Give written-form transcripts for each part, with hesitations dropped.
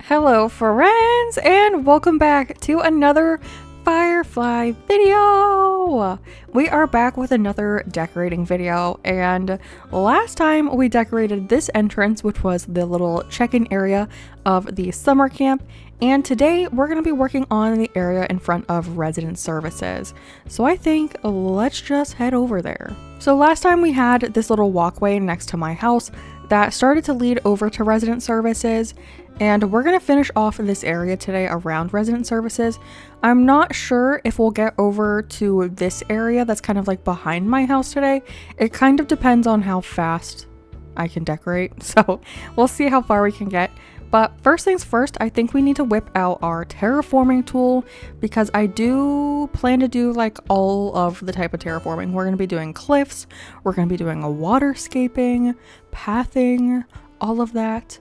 Hello friends, and welcome back to another Firefly video! We are back with another decorating video, and last time we decorated this entrance, which was the little check-in area of the summer camp, and today we're going to be working on the area in front of resident services. So I think let's just head over there. So last time we had this little walkway next to my house that started to lead over to resident services, and we're going to finish off this area today around resident services. I'm not sure if we'll get over to this area that's kind of like behind my house today. It kind of depends on how fast I can decorate, so we'll see how far we can get. But first things first, I think we need to whip out our terraforming tool, because I do plan to do like all of the type of terraforming. We're going to be doing cliffs, we're going to be doing a waterscaping, pathing, all of that.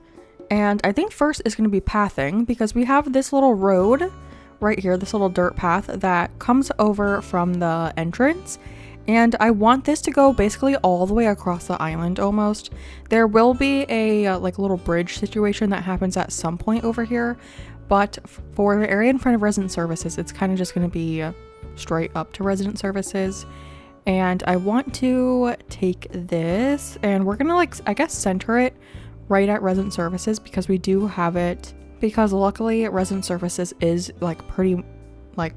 And I think first is going to be pathing, because we have this little road right here, this little dirt path that comes over from the entrance. And I want this to go basically all the way across the island almost. There will be a like little bridge situation that happens at some point over here. But for the area in front of resident services, it's kind of just going to be straight up to resident services. And I want to take this and we're going to like, I guess, center it right at resident services, because we do have it, because luckily resident services is like pretty, like,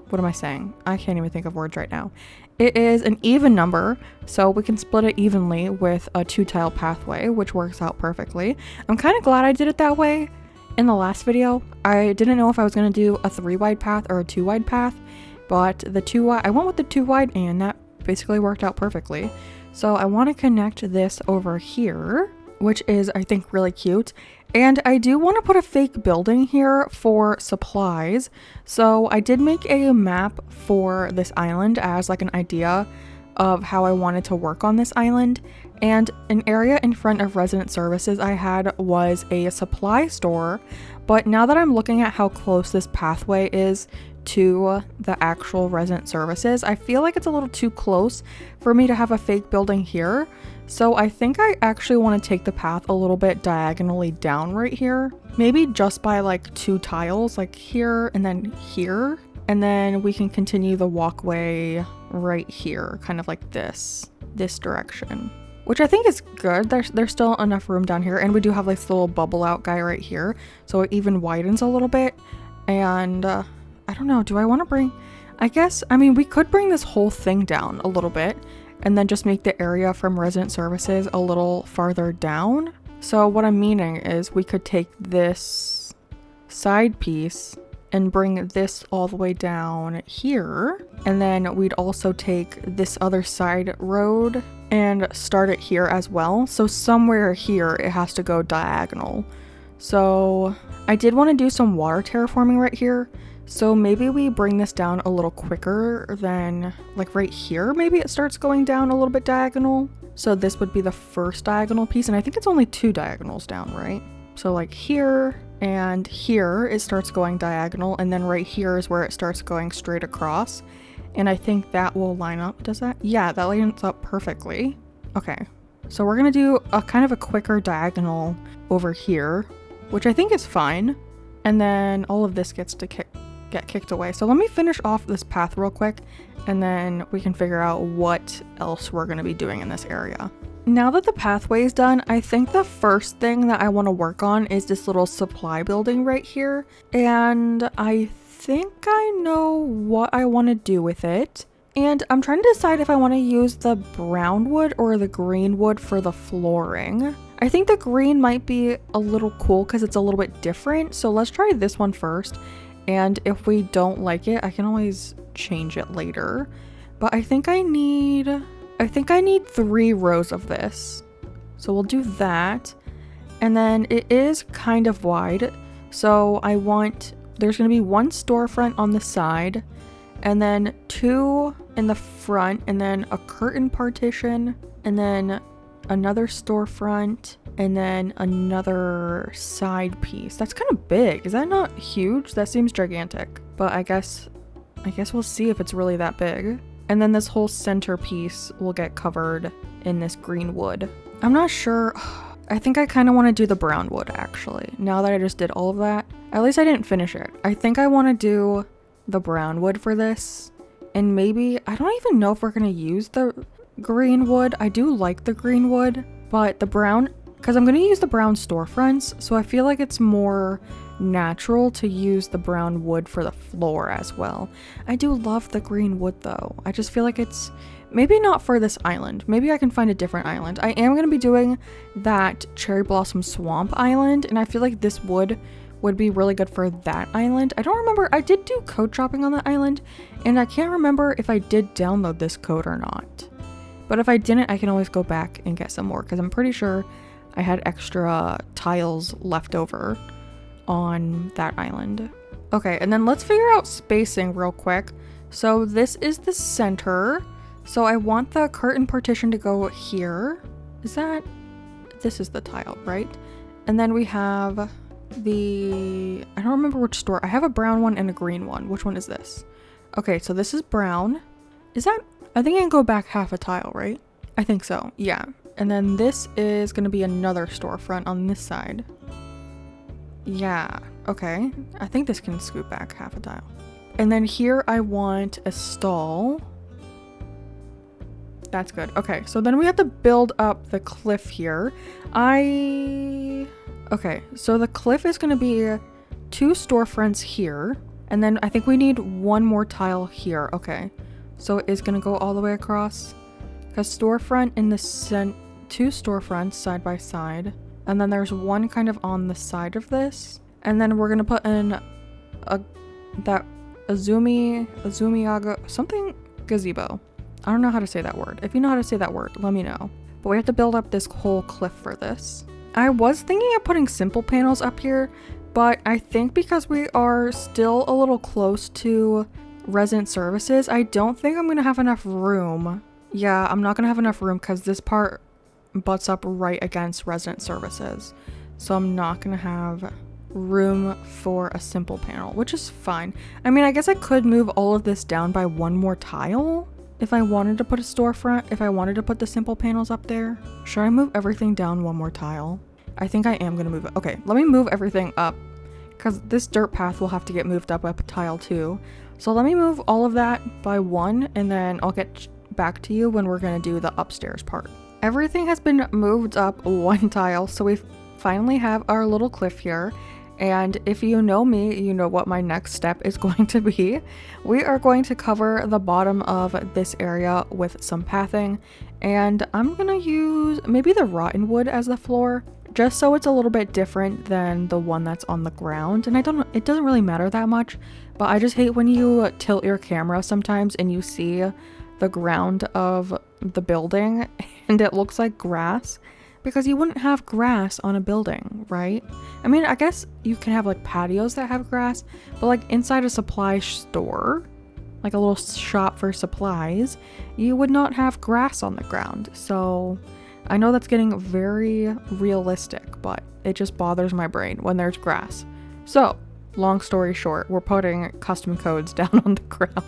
what am I saying? I can't even think of words right now. It is an even number, so we can split it evenly with a 2-tile pathway, which works out perfectly. I'm kind of glad I did it that way in the last video. I didn't know if I was going to do a 3-wide path or a 2-wide path, but the 2-wide, I went with the 2-wide, and that basically worked out perfectly. So I want to connect this over here, which is, I think, really cute. And I do want to put a fake building here for supplies. So I did make a map for this island as like an idea of how I wanted to work on this island. And an area in front of resident services I had was a supply store. But now that I'm looking at how close this pathway is to the actual resident services, I feel like it's a little too close for me to have a fake building here. So I think I actually want to take the path a little bit diagonally down right here. Maybe just by like 2 tiles, like here and then here. And then we can continue the walkway right here, kind of like this direction. Which I think is good. There's still enough room down here. And we do have like this little bubble out guy right here. So it even widens a little bit. And I don't know, do I want to bring... I mean, we could bring this whole thing down a little bit, and then just make the area from resident services a little farther down. So what I'm meaning is we could take this side piece and bring this all the way down here. And then we'd also take this other side road and start it here as well. So somewhere here it has to go diagonal. So I did want to do some water terraforming right here. So maybe we bring this down a little quicker than like right here. Maybe it starts going down a little bit diagonal. So this would be the first diagonal piece. And I think it's only 2 diagonals down, right? So like here and here, it starts going diagonal. And then right here is where it starts going straight across. And I think that will line up. Does that? Yeah, that lines up perfectly. Okay. So we're going to do a kind of a quicker diagonal over here, which I think is fine. And then all of this gets to get kicked away. So let me finish off this path real quick, and then we can figure out what else we're going to be doing in this area. Now that the pathway is done, I think the first thing that I want to work on is this little supply building right here. And I think I know what I want to do with it. And I'm trying to decide if I want to use the brown wood or the green wood for the flooring. I think the green might be a little cool because it's a little bit different. So let's try this one first. And if we don't like it, I can always change it later. But I think I need 3 rows of this. So we'll do that. And then it is kind of wide. So there's going to be 1 storefront on the side, and then 2 in the front, and then a curtain partition, and then another storefront, and then another side piece. That's kind of big. Is that not huge? That seems gigantic. But I guess we'll see if it's really that big. And then this whole center piece will get covered in this green wood. I'm not sure. I think I kind of want to do the brown wood actually. Now that I just did all of that, at least I didn't finish it. I think I want to do the brown wood for this. And maybe, I don't even know if we're going to use the green wood. I do like the green wood, but the brown, because I'm going to use the brown storefronts. So I feel like it's more natural to use the brown wood for the floor as well. I do love the green wood though. I just feel like it's maybe not for this island. Maybe I can find a different island. I am going to be doing that Cherry Blossom Swamp island, and I feel like this wood would be really good for that island. I don't remember, I did do code dropping on that island, and I can't remember if I did download this code or not. But if I didn't, I can always go back and get some more, because I'm pretty sure I had extra tiles left over on that island. Okay, and then let's figure out spacing real quick. So this is the center. So I want the curtain partition to go here. This is the tile, right? And then we have I don't remember which store. I have a brown one and a green one. Which one is this? Okay, so this is brown. I think I can go back half a tile, right? I think so, yeah. And then this is gonna be another storefront on this side. Yeah, okay. I think this can scoot back half a tile. And then here I want a stall. That's good. Okay, so then we have to build up the cliff here. Okay, so the cliff is going to be 2 storefronts here. And then I think we need 1 more tile here. Okay, so it is going to go all the way across. Because storefront in the 2 storefronts side by side. And then there's 1 kind of on the side of this. And then we're going to put in that Azumiaga, something gazebo. I don't know how to say that word. If you know how to say that word, let me know. But we have to build up this whole cliff for this. I was thinking of putting simple panels up here, but I think because we are still a little close to resident services, I don't think I'm going to have enough room. Yeah, I'm not going to have enough room because this part butts up right against resident services. So I'm not going to have room for a simple panel, which is fine. I mean, I guess I could move all of this down by 1 more tile. If I wanted to put a storefront, if I wanted to put the simple panels up there. Should I move everything down 1 more tile? I think I am going to move it. Okay, let me move everything up because this dirt path will have to get moved up a tile too. So let me move all of that by 1 and then I'll get back to you when we're going to do the upstairs part. Everything has been moved up 1 tile, so we finally have our little cliff here. And if you know me, you know what my next step is going to be. We are going to cover the bottom of this area with some pathing, and I'm gonna use maybe the rotten wood as the floor, just so it's a little bit different than the one that's on the ground. And it doesn't really matter that much, but I just hate when you tilt your camera sometimes and you see the ground of the building and it looks like grass. Because you wouldn't have grass on a building, right? I mean, I guess you can have like patios that have grass, but like inside a supply store, like a little shop for supplies, you would not have grass on the ground. So I know that's getting very realistic, but it just bothers my brain when there's grass. So long story short, we're putting custom codes down on the ground.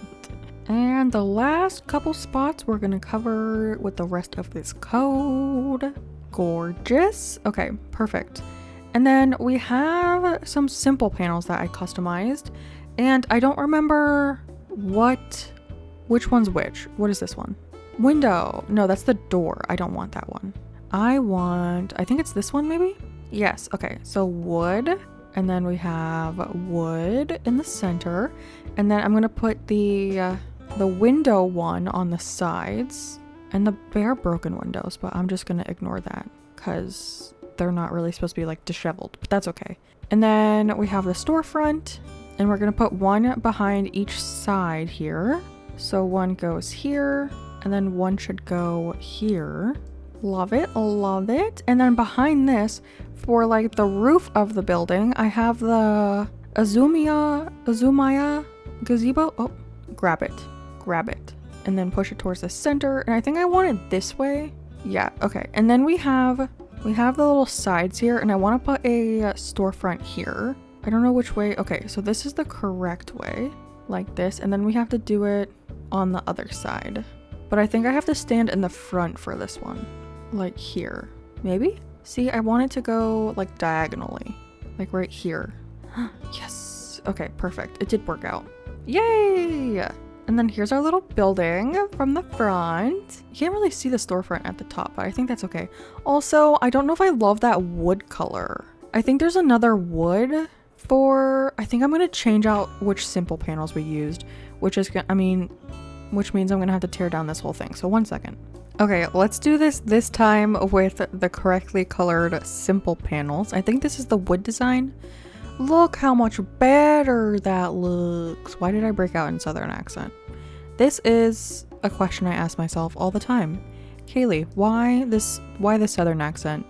And the last couple spots we're gonna cover with the rest of this code. Gorgeous. Okay, perfect. And then we have some simple panels that I customized, and I don't remember which one's which. What is this one? Window. No, that's the door. I don't want that one. I think it's this one maybe? Yes. Okay, so wood, and then we have wood in the center, and then I'm gonna put the window one on the sides. And the bare broken windows, but I'm just gonna ignore that because they're not really supposed to be like disheveled, but that's okay. And then we have the storefront, and we're gonna put 1 behind each side here. So 1 goes here, and then 1 should go here. Love it, love it. And then behind this, for like the roof of the building, I have the Azumaya gazebo. Oh, grab it. And then push it towards the center, and I think I want it this way. Yeah, okay. And then we have the little sides here, and I want to put a storefront here. I don't know which way. Okay, so this is the correct way, like this, and then we have to do it on the other side. But I think I have to stand in the front for this one, like here. Maybe? See, I want it to go like diagonally, like right here. Yes. Okay, perfect. It did work out. Yay! And then here's our little building from the front. You can't really see the storefront at the top, but I think that's okay. Also, I don't know if I love that wood color. I think there's another wood for, I think I'm gonna change out which simple panels we used, which is, which means I'm gonna have to tear down this whole thing. So 1 second. Okay, let's do this time with the correctly colored simple panels. I think this is the wood design. Look how much better that looks. Why did I break out in Southern accent? This is a question I ask myself all the time. Kaylee, why this Southern accent?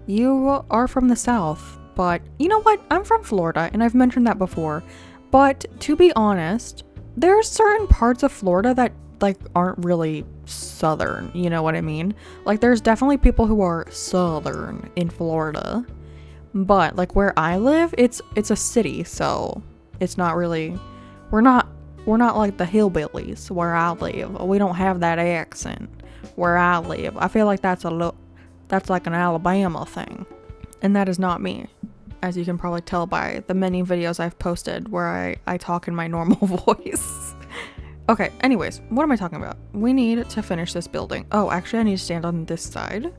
You are from the South, but you know what? I'm from Florida, and I've mentioned that before. But to be honest, there's certain parts of Florida that like aren't really Southern, you know what I mean? Like there's definitely people who are Southern in Florida. But like where I live, it's a city, so it's not really, we're not like the hillbillies where I live. We don't have that accent where I live. I feel like that's like an Alabama thing, and that is not me, as you can probably tell by the many videos I've posted where I talk in my normal voice. Okay, anyways, what am I talking about? We need to finish this building. Oh, actually I need to stand on this side.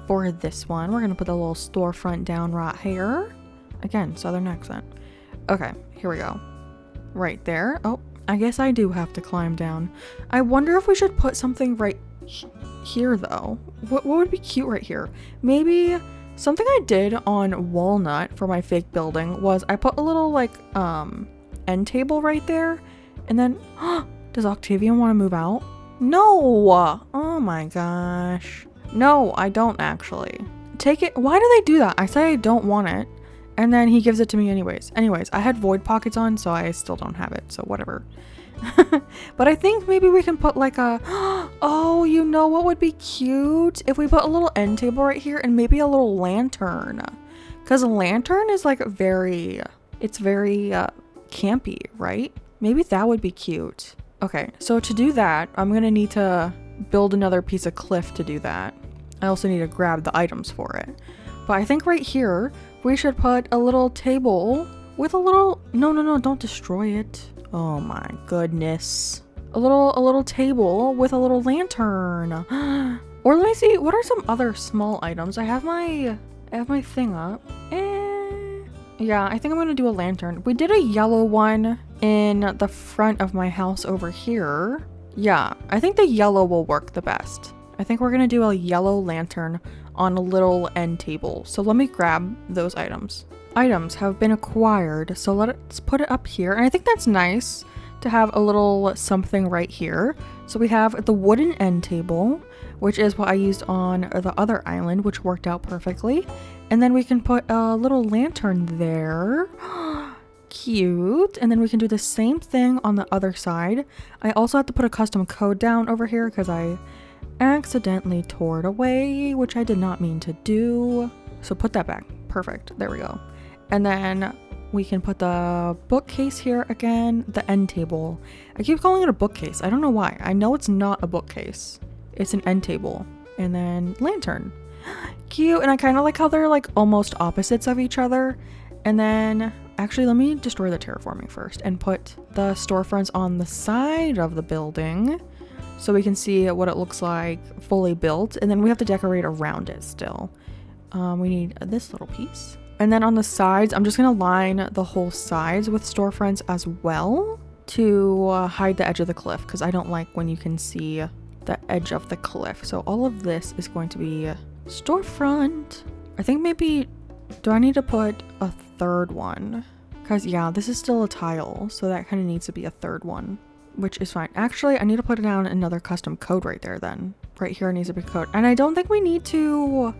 For this one, we're gonna put a little storefront down right here. Again, Southern accent. Okay, here we go. Right there. Oh, I guess I do have to climb down. I wonder if we should put something right here though. What would be cute right here? Maybe something I did on Walnut for my fake building was I put a little like end table right there, and then does Octavian want to move out? No! Oh my gosh. No, I don't actually. Take it. Why do they do that? I say I don't want it, and then he gives it to me anyways. Anyways, I had void pockets on, so I still don't have it, so whatever. But I think maybe we can put like a, oh, you know what would be cute? If we put a little end table right here and maybe a little lantern. Because a lantern is like it's very campy, right? Maybe that would be cute. Okay, so to do that, I'm gonna need to build another piece of cliff to do that. I also need to grab the items for it. But I think right here, we should put a little table with a little, no, don't destroy it. Oh my goodness. A little table with a little lantern. Or let me see, what are some other small items? I have my thing up. Yeah, I think I'm gonna do a lantern. We did a yellow one in the front of my house over here. Yeah, I think the yellow will work the best. I think we're gonna do a yellow lantern on a little end table. So let me grab those items. Items have been acquired, so let's put it up here. And I think that's nice to have a little something right here. So we have the wooden end table, which is what I used on the other island, which worked out perfectly. And then we can put a little lantern there. Cute. And then we can do the same thing on the other side. I also have to put a custom code down over here because I accidentally tore it away, which I did not mean to do. So put that back. Perfect. There we go. And then we can put the bookcase here again, the end table. I keep calling it a bookcase. I don't know why. I know it's not a bookcase. It's an end table. And then lantern. Cute. And I kind of like how they're like almost opposites of each other. And then actually let me destroy the terraforming first and put the storefronts on the side of the building so we can see what it looks like fully built. And then we have to decorate around it still. We need this little piece. And then on the sides, I'm just gonna line the whole sides with storefronts as well to hide the edge of the cliff, because I don't like when you can see the edge of the cliff. So all of this is going to be storefront. I think maybe, do I need to put a third one? Because yeah, this is still a tile, so that kind of needs to be a third one, which is fine. Actually, I need to put down another custom code right there then. Right here needs to be code. And I don't think we need to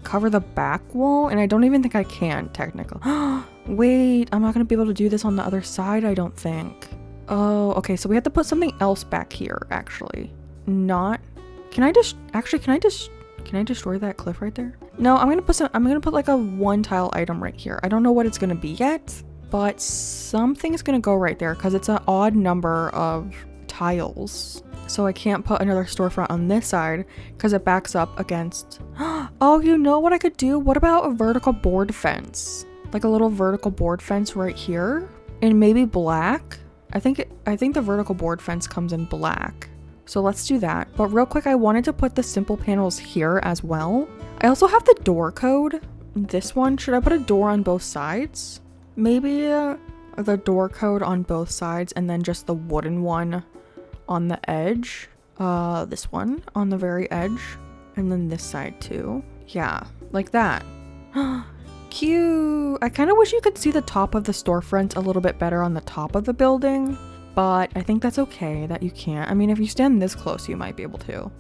cover the back wall, and I don't even think I can technically. Wait, I'm not gonna be able to do this on the other side, I don't think. Oh, okay, so we have to put something else back here, actually. Can I destroy that cliff right there? No, I'm gonna put like a one tile item right here. I don't know what it's gonna be yet, but something's gonna go right there because it's an odd number of tiles. So I can't put another storefront on this side because it backs up against... Oh, you know what I could do? What about a vertical board fence? Like a little vertical board fence right here? And maybe black? I think the vertical board fence comes in black. So let's do that. But real quick, I wanted to put the simple panels here as well. I also have the door code. This one, should I put a door on both sides? Maybe the door code on both sides and then just the wooden one on the edge. This one on the very edge. And then this side too. Yeah, like that. Cute. I kind of wish you could see the top of the storefront a little bit better on the top of the building. But I think that's okay that you can't. I mean, if you stand this close, you might be able to.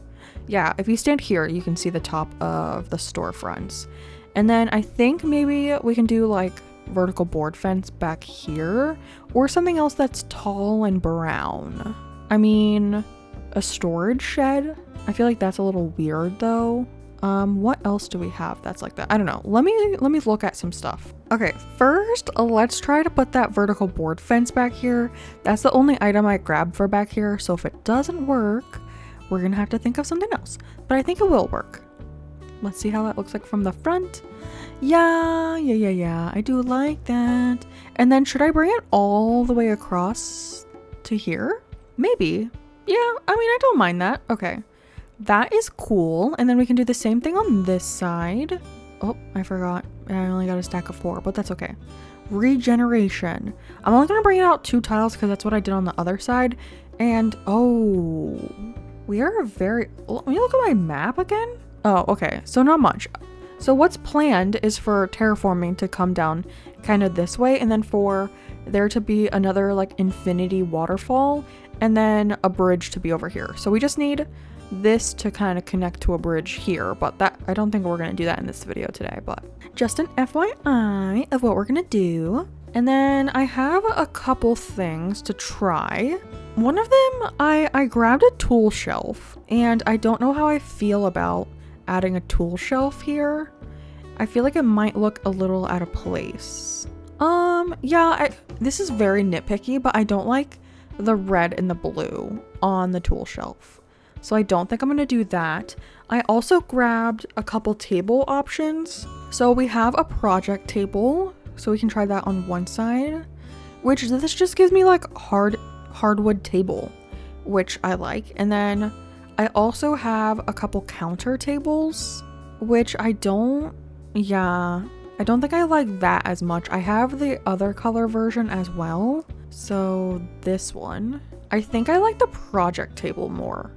Yeah, if you stand here, you can see the top of the storefronts. And then I think maybe we can do like vertical board fence back here or something else that's tall and brown. I mean, a storage shed. I feel like that's a little weird though. What else do we have that's like that? I don't know. Let me look at some stuff. Okay, first, let's try to put that vertical board fence back here. That's the only item I grabbed for back here. So if it doesn't work, we're gonna have to think of something else. But I think it will work. Let's see how that looks like from the front. Yeah. I do like that. And then should I bring it all the way across to here? Maybe. Yeah, I mean, I don't mind that. Okay. That is cool. And then we can do the same thing on this side. Oh, I forgot. I only got a stack of 4, but that's okay. Regeneration. I'm only going to bring it out 2 tiles because that's what I did on the other side. And, oh, we are very... Let me look at my map again. Oh, okay. So not much. So what's planned is for terraforming to come down kind of this way. And then for there to be another like infinity waterfall. And then a bridge to be over here. So we just need... this to kind of connect to a bridge here, but that I don't think we're going to do that in this video today, but just an FYI of what we're going to do. And then I have a couple things to try. One of them, I grabbed a tool shelf and I don't know how I feel about adding a tool shelf here. I feel like it might look a little out of place. Yeah, this is very nitpicky, but I don't like the red and the blue on the tool shelf. So I don't think I'm going to do that. I also grabbed a couple table options. So we have a project table. So we can try that on one side. Which this just gives me like hardwood table. Which I like. And then I also have a couple counter tables. Which I don't... Yeah. I don't think I like that as much. I have the other color version as well. So this one. I think I like the project table more.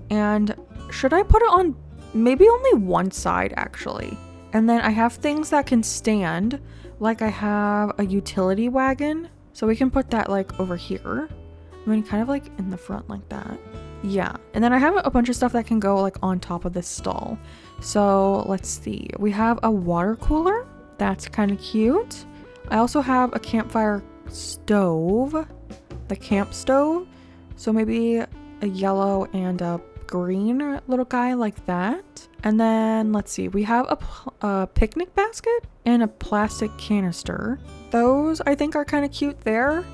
And should I put it on maybe only one side actually? And then I have things that can stand, like I have a utility wagon. So we can put that like over here. I mean, kind of like in the front like that. Yeah. And then I have a bunch of stuff that can go like on top of this stall. So let's see. We have a water cooler. That's kind of cute. I also have a campfire stove, the camp stove. So maybe a yellow and a green little guy like that. And then let's see, we have a picnic basket and a plastic canister. Those I think are kind of cute there.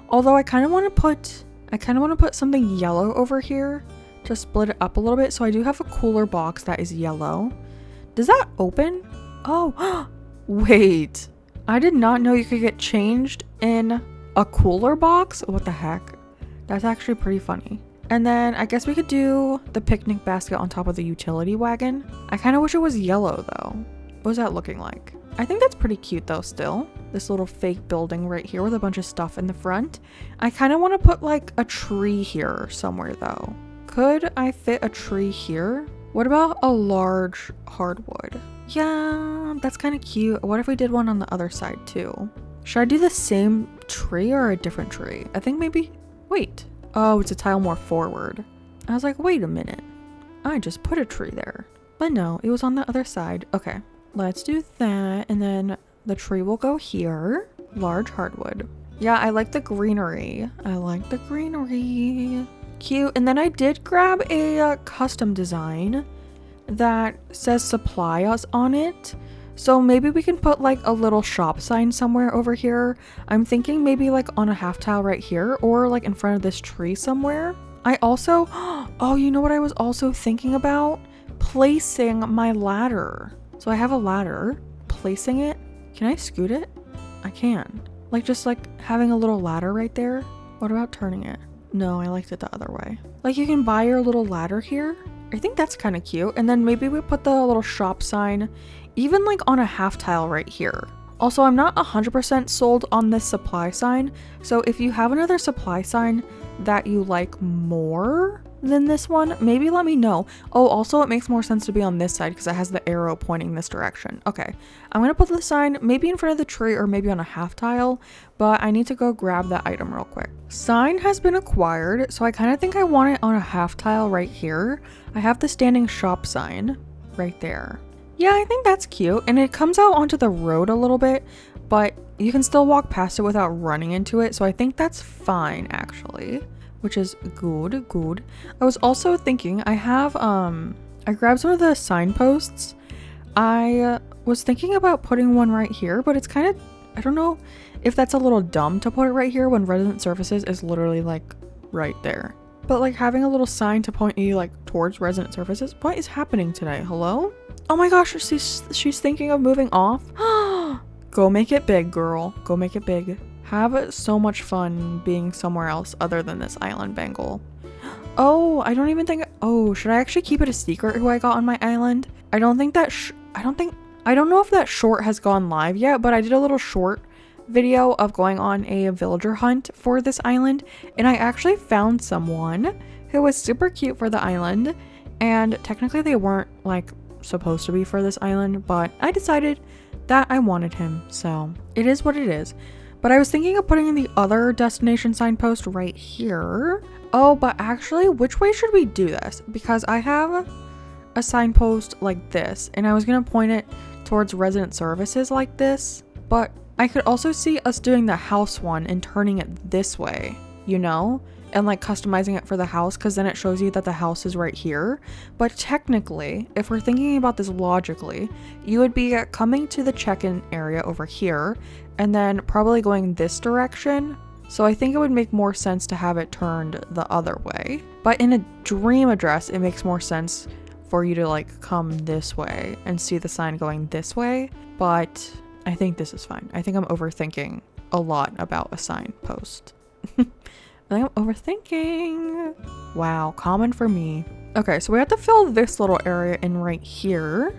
Although I kind of want to put something yellow over here to split it up a little bit. So I do have a cooler box that is yellow. Does that open? Oh, wait. I did not know you could get changed in a cooler box. What the heck? That's actually pretty funny. And then I guess we could do the picnic basket on top of the utility wagon. I kind of wish it was yellow though. What's that looking like? I think that's pretty cute though still. This little fake building right here with a bunch of stuff in the front. I kind of want to put like a tree here somewhere though. Could I fit a tree here? What about a large hardwood? Yeah, that's kind of cute. What if we did one on the other side too? Should I do the same tree or a different tree? I think maybe... Wait. Oh, it's a tile more forward. I was like, wait a minute. I just put a tree there. But no, it was on the other side. Okay, let's do that. And then the tree will go here. Large hardwood. Yeah, I like the greenery. Cute. And then I did grab a custom design that says supply us on it. So maybe we can put like a little shop sign somewhere over here. I'm thinking maybe like on a half tile right here or like in front of this tree somewhere. I also, oh, you know what I was also thinking about? Placing my ladder. So I have a ladder, placing it. Can I scoot it? I can. Like just like having a little ladder right there. What about turning it? No, I liked it the other way. Like you can buy your little ladder here. I think that's kind of cute. And then maybe we put the little shop sign even like on a half tile right here. Also, I'm not 100% sold on this supply sign. So if you have another supply sign that you like more than this one, maybe let me know. Oh, also it makes more sense to be on this side because it has the arrow pointing this direction. Okay, I'm gonna put the sign maybe in front of the tree or maybe on a half tile, but I need to go grab that item real quick. Sign has been acquired, so I kind of think I want it on a half tile right here. I have the standing shop sign right there. Yeah, I think that's cute, and it comes out onto the road a little bit, but you can still walk past it without running into it, so I think that's fine actually, which is good. I was also thinking, I grabbed some of the signposts. I was thinking about putting one right here, but it's kind of, I don't know if that's a little dumb to put it right here when resident services is literally like right there. But like having a little sign to point you like towards resident services. What is happening today? Hello? Oh my gosh, she's thinking of moving off. Go make it big, girl. Go make it big. Have so much fun being somewhere else other than this island, Bengal. Oh, I don't even think, oh, should I actually keep it a secret who I got on my island? I don't think that, I don't know if that short has gone live yet, but I did a little short video of going on a villager hunt for this island, and I actually found someone who was super cute for the island, and technically they weren't like supposed to be for this island, but I decided that I wanted him, so it is what it is. But I was thinking of putting in the other destination signpost right here. Oh, but actually, which way should we do this? Because I have a signpost like this, and I was gonna point it towards resident services like this, but I could also see us doing the house one and turning it this way, you know? And like customizing it for the house, because then it shows you that the house is right here. But technically, if we're thinking about this logically, you would be coming to the check-in area over here and then probably going this direction. So I think it would make more sense to have it turned the other way. But in a dream address, it makes more sense for you to like come this way and see the sign going this way. But I think this is fine. I think I'm overthinking a lot about a signpost. I think I'm overthinking. Wow, common for me. Okay, so we have to fill this little area in right here,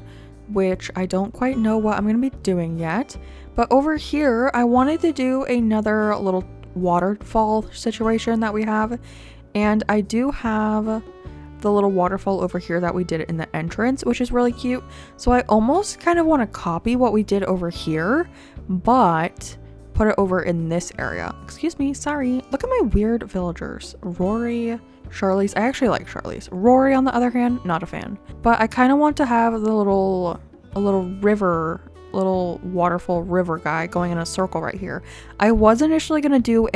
which I don't quite know what I'm gonna be doing yet. But over here, I wanted to do another little waterfall situation that we have. And I do have the little waterfall over here that we did in the entrance, which is really cute. So I almost kind of want to copy what we did over here, but put it over in this area. Excuse me, sorry. Look at my weird villagers. Rory, Charlize. I actually like Charlize. Rory, on the other hand, not a fan. But I kind of want to have the little waterfall river guy going in a circle right here. I was initially gonna do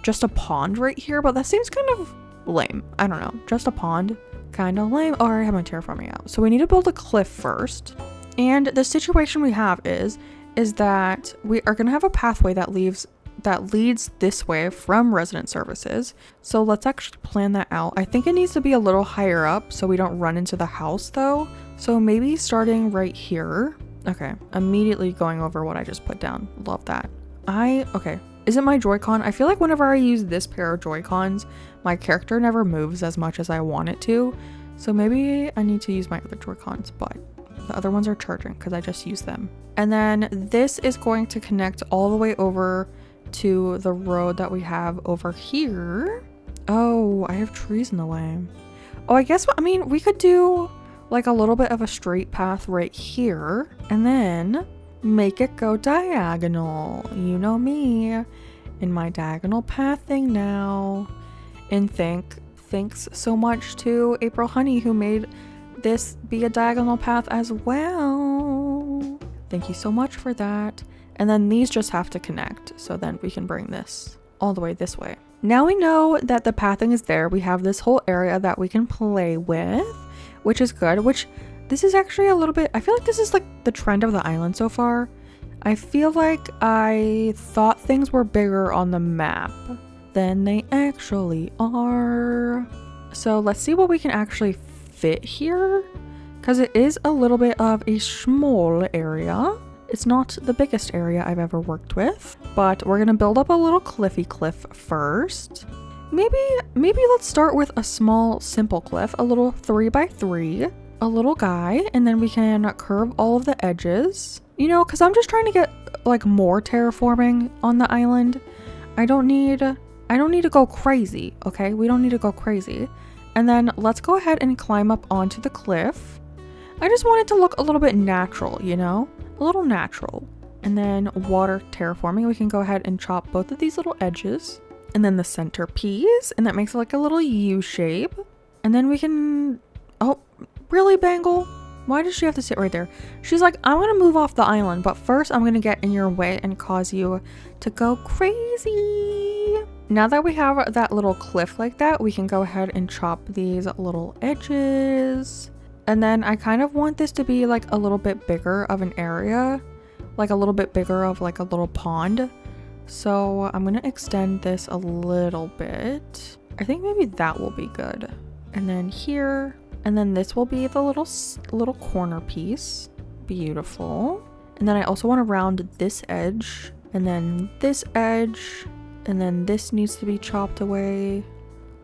just a pond right here, but that seems kind of lame. I don't know. Just a pond, kind of lame. Oh, I have my terraforming out. So we need to build a cliff first. And the situation we have is that we are going to have a pathway that leads this way from resident services. So let's actually plan that out. I think it needs to be a little higher up so we don't run into the house though. So maybe starting right here. Okay, immediately going over what I just put down. Love that. Okay. Is it my Joy-Con? I feel like whenever I use this pair of Joy-Cons, my character never moves as much as I want it to. So maybe I need to use my other Joy-Cons, but the other ones are charging because I just used them. And then this is going to connect all the way over to the road that we have over here. Oh, I have trees in the way. Oh, I guess I mean, we could do like a little bit of a straight path right here and then make it go diagonal. You know me in my diagonal pathing now. And thanks so much to April Honey who made this be a diagonal path as well. Thank you so much for that. And then these just have to connect, so then we can bring this all the way this way. Now we know that the pathing is there. We have this whole area that we can play with, which is good, which this is actually a little bit, I feel like this is like the trend of the island so far. I feel like I thought things were bigger on the map than they actually are. So let's see what we can actually fit here, because it is a little bit of a small area. It's not the biggest area I've ever worked with, but we're gonna build up a little cliffy cliff first. Maybe let's start with a small simple cliff, a little 3x3, a little guy, and then we can curve all of the edges. You know, because I'm just trying to get like more terraforming on the island. I don't need to go crazy, okay? We don't need to go crazy. And then let's go ahead and climb up onto the cliff. I just want it to look a little bit natural, you know? A little natural. And then water terraforming, we can go ahead and chop both of these little edges. And then the centerpiece, and that makes it like a little U shape. And then we can, oh, really, Bangle? Why does she have to sit right there? She's like, I'm gonna move off the island, but first I'm gonna get in your way and cause you to go crazy. Now that we have that little cliff like that, we can go ahead and chop these little edges. And then I kind of want this to be like a little bit bigger of an area, like a little bit bigger of like a little pond. So I'm gonna extend this a little bit. I think maybe that will be good. And then here, and then this will be the little corner piece. Beautiful. And then I also want to round this edge, and then this edge, and then this needs to be chopped away.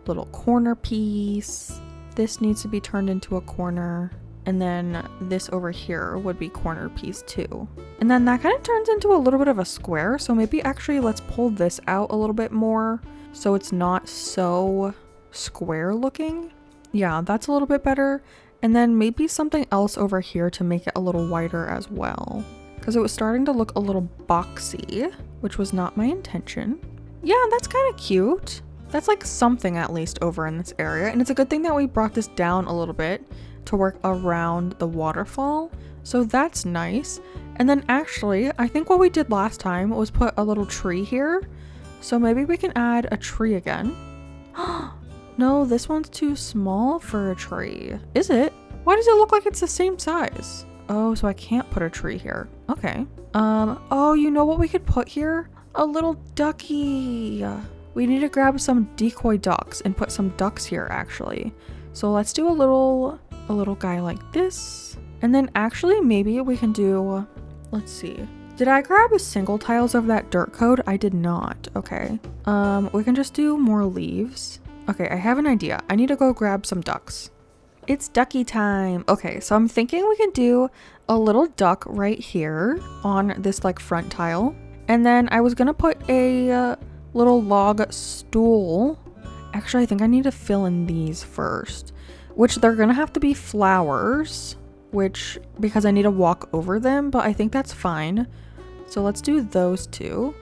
Little corner piece. This needs to be turned into a corner. And then this over here would be corner piece too. And then that kind of turns into a little bit of a square. So maybe actually let's pull this out a little bit more so it's not so square looking. Yeah, that's a little bit better. And then maybe something else over here to make it a little wider as well, because it was starting to look a little boxy, which was not my intention. Yeah, that's kind of cute. That's like something at least over in this area. And it's a good thing that we brought this down a little bit to work around the waterfall. So that's nice. And then actually, I think what we did last time was put a little tree here. So maybe we can add a tree again. No, this one's too small for a tree. Is it? Why does it look like it's the same size? Oh, so I can't put a tree here. Okay. Oh, you know what we could put here? A little ducky. We need to grab some decoy ducks and put some ducks here actually. So let's do a little guy like this. And then actually maybe we can do, let's see. Did I grab a single tiles of that dirt code? I did not. Okay. We can just do more leaves. Okay, I have an idea. I need to go grab some ducks. It's ducky time. Okay, so I'm thinking we can do a little duck right here on this like front tile. And then I was gonna put a little log stool. Actually, I think I need to fill in these first, which they're gonna have to be flowers, which because I need to walk over them, but I think that's fine. So let's do those two.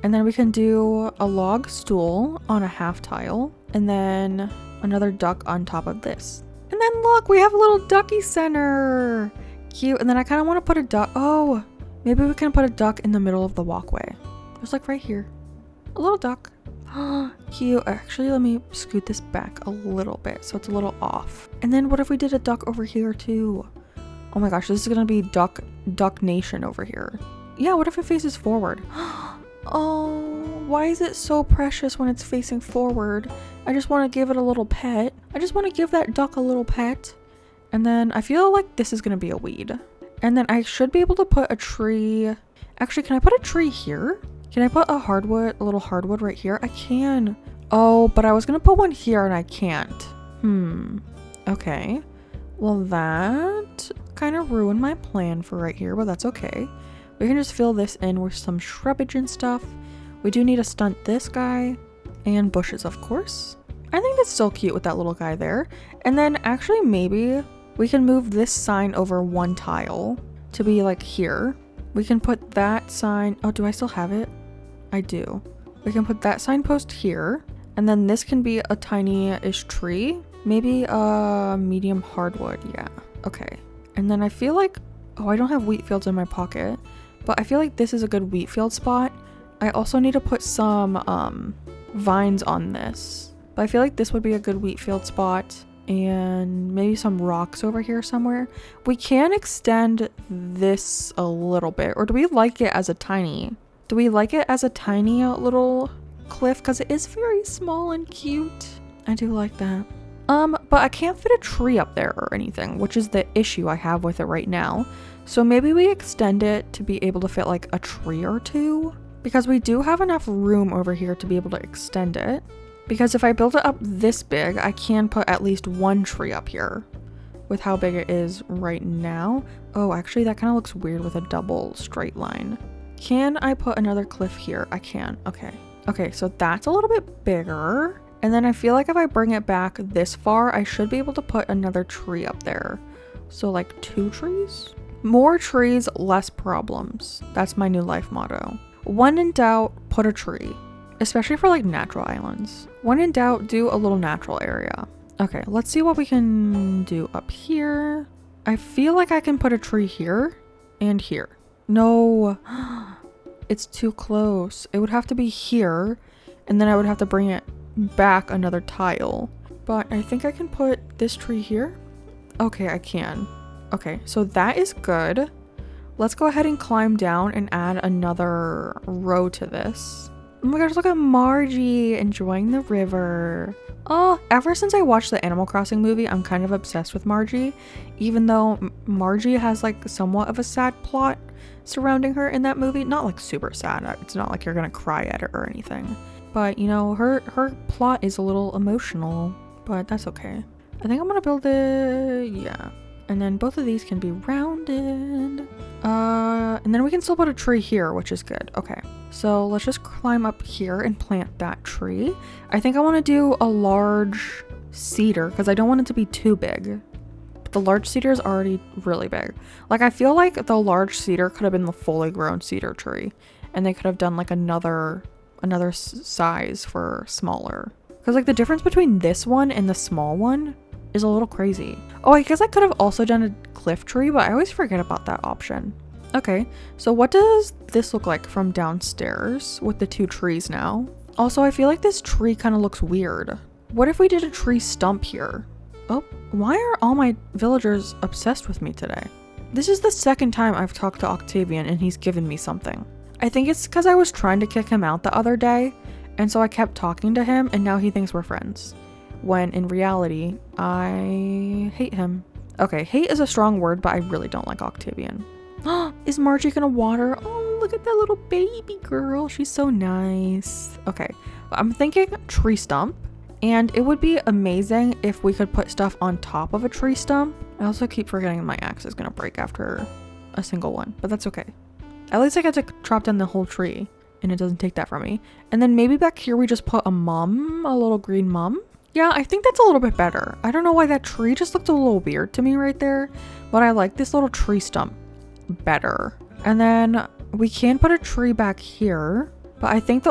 And then we can do a log stool on a half tile, and then another duck on top of this. And then look, we have a little ducky center. Cute. And then I kind of want to put a duck. Oh, maybe we can put a duck in the middle of the walkway. Just like right here. A little duck. Cute. Actually, let me scoot this back a little bit so it's a little off. And then what if we did a duck over here too? Oh my gosh, this is gonna be duck nation over here. Yeah, what if it faces forward? Oh, why is it so precious when it's facing forward? I just want to give it a little pet. I just want to give that duck a little pet. And then I feel like this is going to be a weed. And then I should be able to put a tree. Actually, can I put a tree here? Can I put a little hardwood right here? I can. Oh, but I was going to put one here and I can't. Okay. Well, that kind of ruined my plan for right here, but that's okay. We can just fill this in with some shrubbage and stuff. We do need to stunt this guy and bushes, of course. I think that's still cute with that little guy there. And then actually maybe we can move this sign over one tile to be like here. We can put that sign. Oh, do I still have it? I do. We can put that signpost here. And then this can be a tiny-ish tree. Maybe a medium hardwood. Yeah. Okay. And then I feel like, oh, I don't have wheat fields in my pocket. But I feel like this is a good wheat field spot. I also need to put some vines on this. But I feel like this would be a good wheat field spot. And maybe some rocks over here somewhere. We can extend this a little bit. Or do we like it as a tiny? Do we like it as a tiny little cliff because it is very small and cute. I do like that. But I can't fit a tree up there or anything, which is the issue I have with it right now. So maybe we extend it to be able to fit like a tree or two, because we do have enough room over here to be able to extend it. Because if I build it up this big, I can put at least one tree up here with how big it is right now. Oh, actually that kind of looks weird with a double straight line. Can I put another cliff here? I can. Okay. Okay, so that's a little bit bigger. And then I feel like if I bring it back this far, I should be able to put another tree up there. So like 2 trees? More trees, less problems. That's my new life motto. When in doubt, put a tree. Especially for like natural islands. When in doubt, do a little natural area. Okay, let's see what we can do up here. I feel like I can put a tree here and here. No, it's too close. It would have to be here, and then I would have to bring it back another tile. But I think I can put this tree here. Okay, I can. Okay, so that is good. Let's go ahead and climb down and add another row to this. Oh my gosh, look at Margie enjoying the river. Oh, ever since I watched the Animal Crossing movie, I'm kind of obsessed with Margie, even though Margie has like somewhat of a sad plot surrounding her in that movie. Not like super sad. It's not like you're gonna cry at it or anything. But you know, her plot is a little emotional, but that's okay. I think I'm gonna build it, yeah. And then both of these can be rounded. And then we can still put a tree here, which is good. Okay, so let's just climb up here and plant that tree. I think I want to do a large cedar because I don't want it to be too big. But the large cedar is already really big. Like, I feel like the large cedar could have been the fully grown cedar tree, and they could have done like another size for smaller. Because like the difference between this one and the small one is a little crazy. Oh, I guess I could have also done a cliff tree, but I always forget about that option. Okay, so what does this look like from downstairs with the 2 trees now? Also, I feel like this tree kind of looks weird. What if we did a tree stump here? Oh, why are all my villagers obsessed with me today? This is the second time I've talked to Octavian and he's given me something. I think it's because I was trying to kick him out the other day, and so I kept talking to him, and now he thinks we're friends. When in reality, I hate him. Okay, hate is a strong word, but I really don't like Octavian. Is Margie gonna water? Oh, look at that little baby girl. She's so nice. Okay, I'm thinking tree stump, and it would be amazing if we could put stuff on top of a tree stump. I also keep forgetting my axe is gonna break after a single one, but that's okay. At least I get to chop down the whole tree, and it doesn't take that from me. And then maybe back here we just put a little green mum. Yeah, I think that's a little bit better. I don't know why that tree just looked a little weird to me right there, but I like this little tree stump better. And then we can put a tree back here, but I think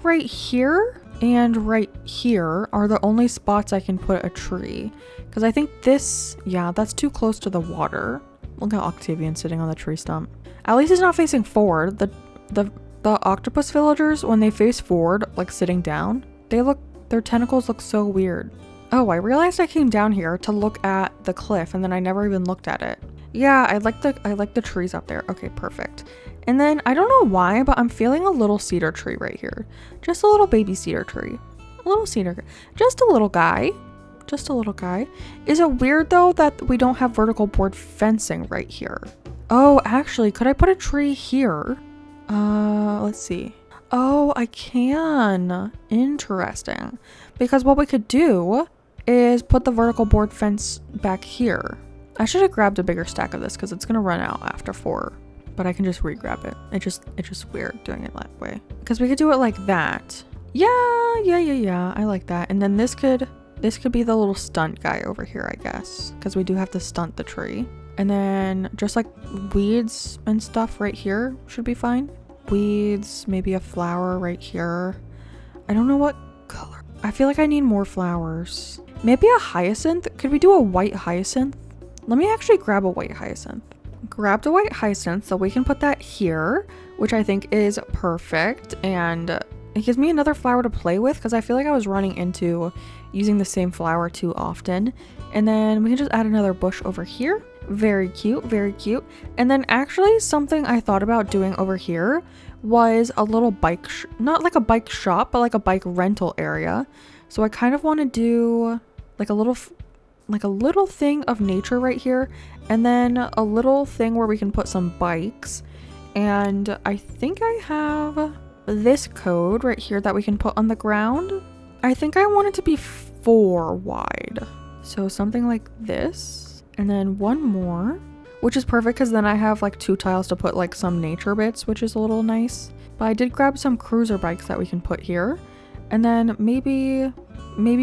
right here and right here are the only spots I can put a tree. Because I think this, yeah, that's too close to the water. Look at Octavian sitting on the tree stump. At least he's not facing forward. The octopus villagers, when they face forward, like sitting down, their tentacles look so weird. Oh, I realized I came down here to look at the cliff and then I never even looked at it. Yeah, I like the trees up there. Okay, perfect. And then I don't know why, but I'm feeling a little cedar tree right here. Just a little baby cedar tree. A little cedar. Just a little guy. Just a little guy. Is it weird though that we don't have vertical board fencing right here? Oh, actually, could I put a tree here? Let's see. Oh, I can. Interesting. Because what we could do is put the vertical board fence back here. I should have grabbed a bigger stack of this because it's going to run out after 4. But I can just re-grab it. It's just weird doing it that way. Because we could do it like that. Yeah. I like that. And then this could be the little stunt guy over here, I guess. Because we do have to stunt the tree. And then just like weeds and stuff right here should be fine. Weeds, maybe a flower right here. I don't know what color. I feel like I need more flowers. Maybe a hyacinth? Could we do a white hyacinth? Let me actually grab a white hyacinth. Grabbed a white hyacinth, so we can put that here, which I think is perfect. And it gives me another flower to play with because I feel like I was running into using the same flower too often. And then we can just add another bush over here. Very cute, very cute. And then actually something I thought about doing over here was a little bike, not like a bike shop, but like a bike rental area. So I kind of want to do like a little thing of nature right here, and then a little thing where we can put some bikes. And I think I have this code right here that we can put on the ground. I think I want it to be 4 wide. So something like this, and then one more, which is perfect because then I have like 2 tiles to put like some nature bits, which is a little nice. But I did grab some cruiser bikes that we can put here. And then maybe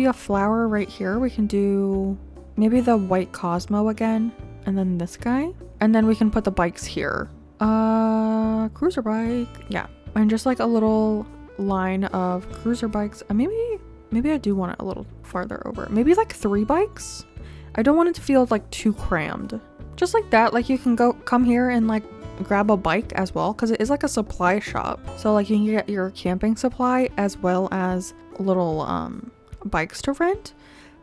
a flower right here. We can do maybe the white Cosmo again, and then this guy. And then we can put the bikes here. Cruiser bike. Yeah. And just like a little line of cruiser bikes. Maybe I do want it a little farther over. Maybe like 3 bikes. I don't want it to feel like too crammed. Just like that, like you can come here and like grab a bike as well, because it is like a supply shop. So like you can get your camping supply as well as little bikes to rent.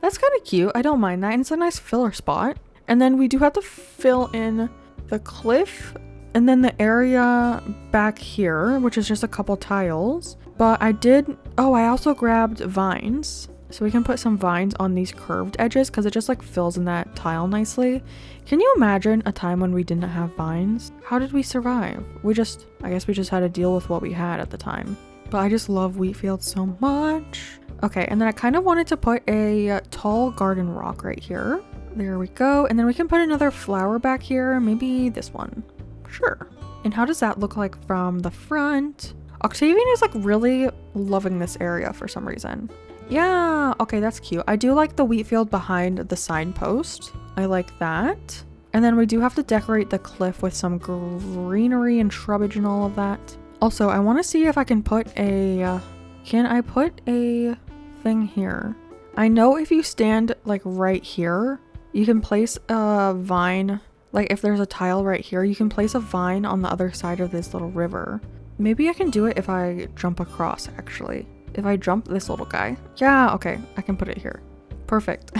That's kind of cute. I don't mind that. And it's a nice filler spot. And then we do have to fill in the cliff and then the area back here, which is just a couple tiles. But I also grabbed vines. So we can put some vines on these curved edges because it just like fills in that tile nicely. Can you imagine a time when we didn't have vines? How did we survive? I guess we just had to deal with what we had at the time. But I just love wheat fields so much. Okay, and then I kind of wanted to put a tall garden rock right here. There we go. And then we can put another flower back here. Maybe this one. Sure. And how does that look like from the front? Octavian is like really loving this area for some reason. Yeah, okay, that's cute. I do like the wheat field behind the signpost. I like that. And then we do have to decorate the cliff with some greenery and shrubbage and all of that. Also, I want to see if I can put can I put a thing here? I know if you stand like right here, you can place a vine. Like if there's a tile right here, you can place a vine on the other side of this little river. Maybe I can do it if I jump across actually. If I jump this little guy. Yeah, okay, I can put it here. Perfect.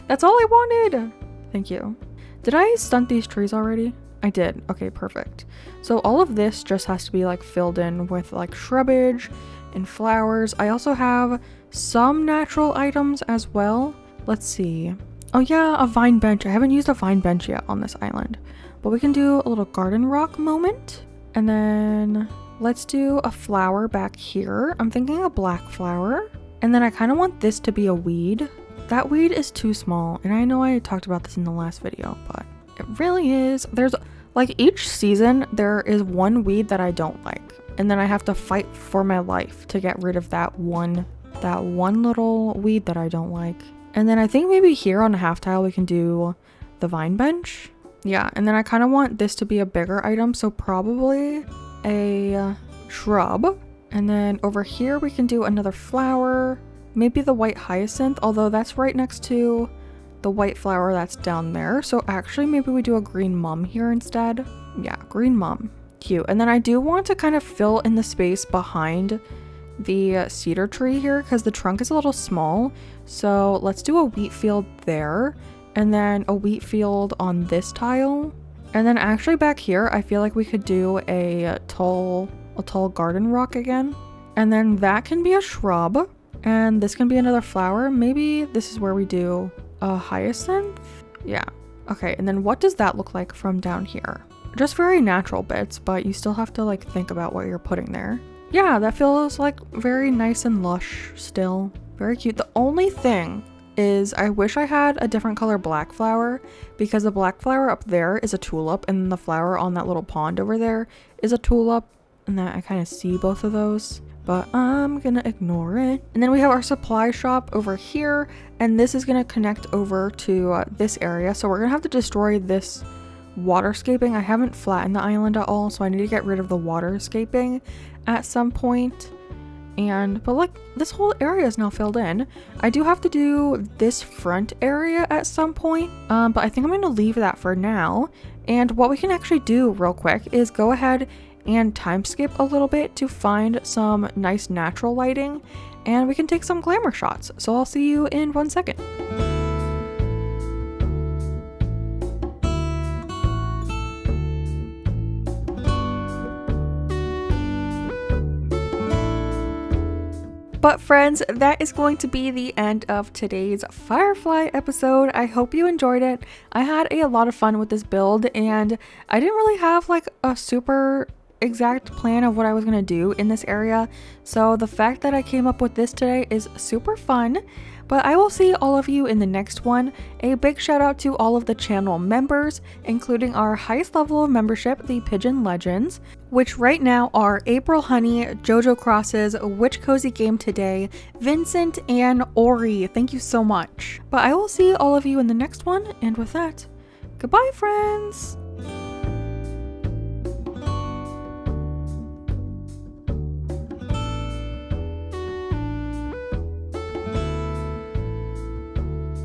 That's all I wanted. Thank you. Did I stunt these trees already? I did. Okay, perfect. So all of this just has to be like filled in with like shrubbage and flowers. I also have some natural items as well. Let's see. Oh yeah, a vine bench. I haven't used a vine bench yet on this island, but we can do a little garden rock moment. And then let's do a flower back here. I'm thinking a black flower. And then I kind of want this to be a weed. That weed is too small. And I know I talked about this in the last video, but it really is. There's like each season, there is one weed that I don't like. And then I have to fight for my life to get rid of that one little weed that I don't like. And then I think maybe here on a half tile, we can do the vine bench. Yeah. And then I kind of want this to be a bigger item. So probably a shrub. And then over here we can do another flower, maybe the white hyacinth, although that's right next to the white flower that's down there. So actually maybe we do a green mum here instead. Yeah, green mum. Cute. And then I do want to kind of fill in the space behind the cedar tree here because the trunk is a little small. So let's do a wheat field there and then a wheat field on this tile. And then actually back here, I feel like we could do a tall garden rock again. And then that can be a shrub. And this can be another flower. Maybe this is where we do a hyacinth. Yeah. Okay. And then what does that look like from down here? Just very natural bits, but you still have to like think about what you're putting there. Yeah, that feels like very nice and lush still. Very cute. The only thing is I wish I had a different color black flower because the black flower up there is a tulip and the flower on that little pond over there is a tulip, and that I kind of see both of those, but I'm gonna ignore it. And then we have our supply shop over here, and this is gonna connect over to this area, so we're gonna have to destroy this waterscaping. I haven't flattened the island at all, so I need to get rid of the waterscaping at some point. But like this whole area is now filled in. I do have to do this front area at some point, but I think I'm going to leave that for now. And what we can actually do real quick is go ahead and time skip a little bit to find some nice natural lighting, and we can take some glamour shots. So I'll see you in 1 second. But friends, that is going to be the end of today's Firefly episode. I hope you enjoyed it. I had a lot of fun with this build, and I didn't really have like a super exact plan of what I was going to do in this area. So the fact that I came up with this today is super fun. But I will see all of you in the next one. A big shout out to all of the channel members, including our highest level of membership, the Pigeon Legends, which right now are April Honey, Jojo Crosses, Witch Cozy Game Today, Vincent, and Ori. Thank you so much. But I will see all of you in the next one, and with that, goodbye friends!